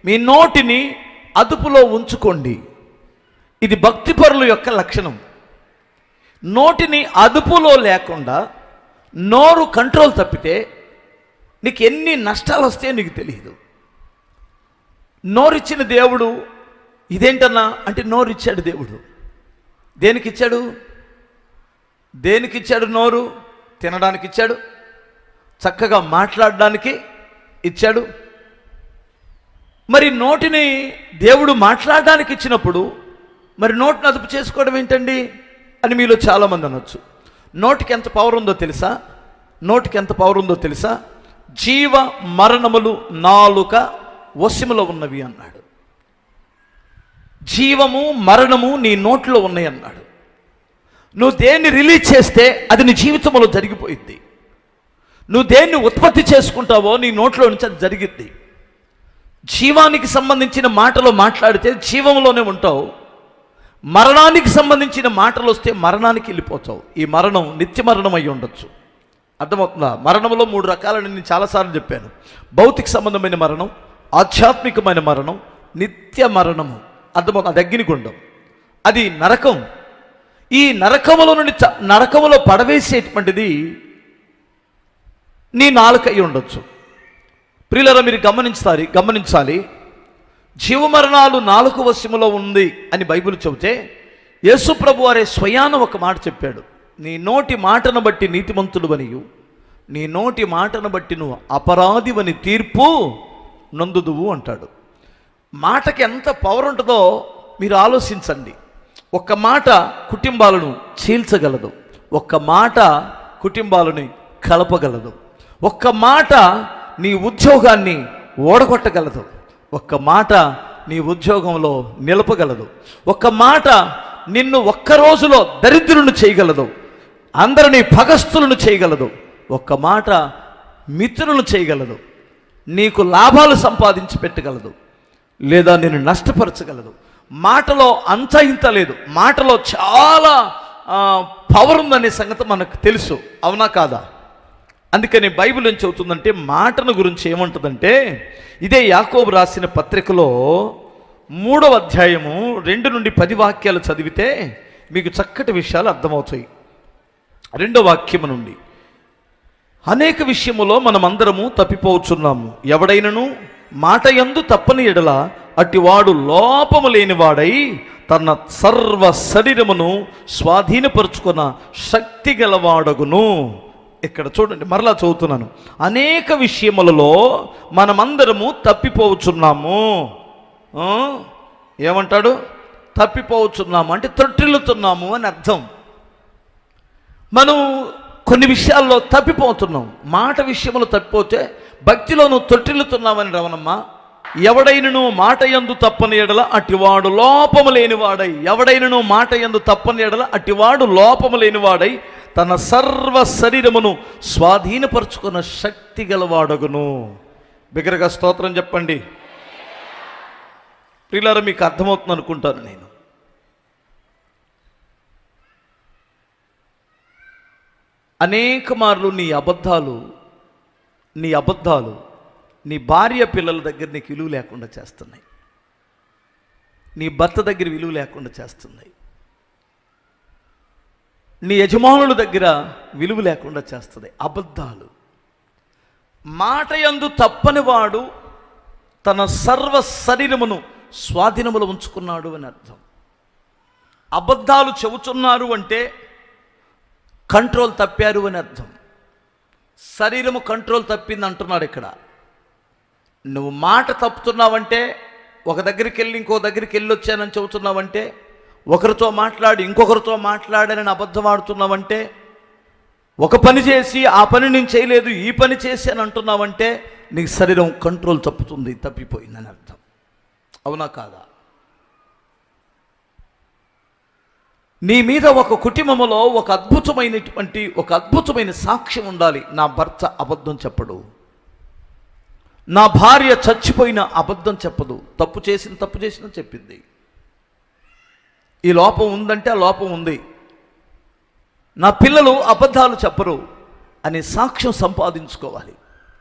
మీ నోటిని అదుపులో ఉంచుకోండి. ఇది భక్తిపరుల యొక్క లక్షణం. నోటిని అదుపులో లేకుండా నోరు కంట్రోల్ తప్పితే నీకు ఎన్ని నష్టాలు వస్తాయో నీకు తెలియదు. నోరిచ్చిన దేవుడు ఇదేంటన్నా అంటే నోరిచ్చాడు దేవుడు. దేనికిచ్చాడు? దేనికిచ్చాడు? నోరు తినడానికి ఇచ్చాడు, చక్కగా మాట్లాడడానికి ఇచ్చాడు. మరి నోటిని దేవుడు మాట్లాడడానికి ఇచ్చినప్పుడు మరి నోటిని అదుపు చేసుకోవడం ఏంటండి అని మీలో చాలామంది అనొచ్చు. నోటికి ఎంత పవర్ ఉందో తెలుసా? నోటికి ఎంత పవర్ ఉందో తెలుసా? జీవ మరణములు నాలుక వశములో ఉన్నవి అన్నాడు. జీవము మరణము నీ నోట్లో ఉన్నాయి అన్నాడు. నువ్వు దేన్ని రిలీజ్ చేస్తే అది నీ జీవితంలో జరిగిపోయింది. నువ్వు దేన్ని ఉత్పత్తి చేసుకుంటావో నీ నోట్లో నుంచి అది జరిగిద్ది. జీవానికి సంబంధించిన మాటలు మాట్లాడితే జీవంలోనే ఉంటావు. మరణానికి సంబంధించిన మాటలు వస్తే మరణానికి వెళ్ళిపోతావు. ఈ మరణం నిత్య మరణం అయి ఉండొచ్చు. అర్థమవుతుందా? మరణంలో 3 రకాలని నేను చాలాసార్లు చెప్పాను. భౌతిక సంబంధమైన మరణం, ఆధ్యాత్మికమైన మరణం, నిత్య మరణము. అర్థమవుతుంది? అది అగ్నిగుండం, అది నరకం. ఈ నరకములో నుండి నరకములో పడవేసేటువంటిది నీ నాలుక అయి ఉండొచ్చు. ప్రియులారా, మీరు గమనించాలి. జీవమరణాలు నాలుక వశములో ఉంది అని బైబిల్ చెబితే యేసు ప్రభు వారే స్వయాన ఒక మాట చెప్పాడు. నీ నోటి మాటను బట్టి నీతిమంతుడువనియు, నీ నోటి మాటను బట్టి నువ్వు అపరాధివని తీర్పు నొందుదువు అంటాడు. మాటకి ఎంత పవర్ ఉంటుందో మీరు ఆలోచించండి. ఒక్క మాట కుటుంబాలను చీల్చగలదు, ఒక్క మాట కుటుంబాలని కలపగలదు, ఒక్క మాట నీ ఉద్యోగాన్ని ఓడగొట్టగలదు, ఒక్క మాట నీ ఉద్యోగంలో నిలపగలదు, ఒక్క మాట నిన్ను ఒక్క రోజులో దరిద్రులను చేయగలదు, అందరినీ పగస్తులను చేయగలదు, ఒక్క మాట మిత్రులను చేయగలదు, నీకు లాభాలు సంపాదించి పెట్టగలదు, లేదా నేను నష్టపరచగలదు. మాటలో అంత ఇంత లేదు, మాటలో చాలా పవర్ ఉందనే సంగతి మనకు తెలుసు. అవునా కాదా? అందుకని బైబిల్ ఏం చెబుతుందంటే మాటను గురించి ఏమంటుందంటే, ఇదే యాకోబు రాసిన పత్రికలో 3వ అధ్యాయము 2 నుండి 10 వాక్యాలు చదివితే మీకు చక్కటి విషయాలు అర్థమవుతాయి. 2వ వాక్యము నుండి, అనేక విషయములో మనమందరము తప్పిపోవచ్చున్నాము. ఎవడైనను మాట యందు తప్పని ఎడల అట్టివాడు లోపము లేనివాడై తన సర్వ శరీరమును స్వాధీనపరుచుకున్న శక్తి గలవాడగును. ఇక్కడ చూడండి, మరలా చదువుతున్నాను. అనేక విషయములలో మనమందరము తప్పిపోవచ్చున్నాము. ఏమంటాడు? తప్పిపోవచ్చున్నాము అంటే తొట్టిల్లుతున్నాము అని అర్థం. మనం కొన్ని విషయాల్లో తప్పిపోతున్నాం. మాట విషయంలో తప్పిపోతే భక్తిలో నువ్వు తొట్టిల్లుతున్నావని రవణమ్మ. ఎవడైనను మాట యందు తప్పని ఎడల అటివాడు లోపము లేనివాడై, ఎవడైనను మాట యందు తప్పని ఎడల అటివాడు లోపము లేనివాడై తన సర్వ శరీరమును స్వాధీనపరుచుకున్న శక్తి గలవాడగును. బిగ్గరగా స్తోత్రం చెప్పండి. ప్రియులారా, మీకు అర్థమవుతుంది అనుకుంటాను నేను. అనేక మార్లు నీ అబద్ధాలు నీ భార్య పిల్లల దగ్గర నీకు విలువ లేకుండా చేస్తున్నాయి, నీ భర్త దగ్గర విలువ లేకుండా చేస్తున్నాయి, నీ యజమానుల దగ్గర విలువ లేకుండా చేస్తుంది అబద్ధాలు. మాట యందు తప్పని వాడు తన సర్వ శరీరమును స్వాధీనములో ఉంచుకున్నాడు అని అర్థం. అబద్ధాలు చెబుతున్నారు అంటే కంట్రోల్ తప్పారు అని అర్థం. శరీరము కంట్రోల్ తప్పింది అంటున్నాడు ఇక్కడ. నువ్వు మాట తప్పుతున్నావంటే, ఒక దగ్గరికి వెళ్ళి ఇంకో దగ్గరికి వెళ్ళి వచ్చానని చెబుతున్నావంటే, ఒకరితో మాట్లాడి ఇంకొకరితో మాట్లాడానని అబద్ధం ఆడుతున్నావంటే, ఒక పని చేసి ఆ పని నేను చేయలేదు ఈ పని చేసి అని అంటున్నావంటే నీ శరీరం కంట్రోల్ తప్పిపోయిందని అర్థం. అవునా కాదా? నీ మీద ఒక కుటుంబంలో ఒక అద్భుతమైన సాక్ష్యం ఉండాలి. నా భర్త అబద్ధం చెప్పడు, నా భార్య చచ్చిపోయిన అబద్ధం చెప్పదు, తప్పు చేసిన చెప్పింది. ఈ లోపం ఉందంటే ఆ లోపం ఉంది. నా పిల్లలు అబద్ధాలు చెప్పరు అనే సాక్ష్యం సంపాదించుకోవాలి.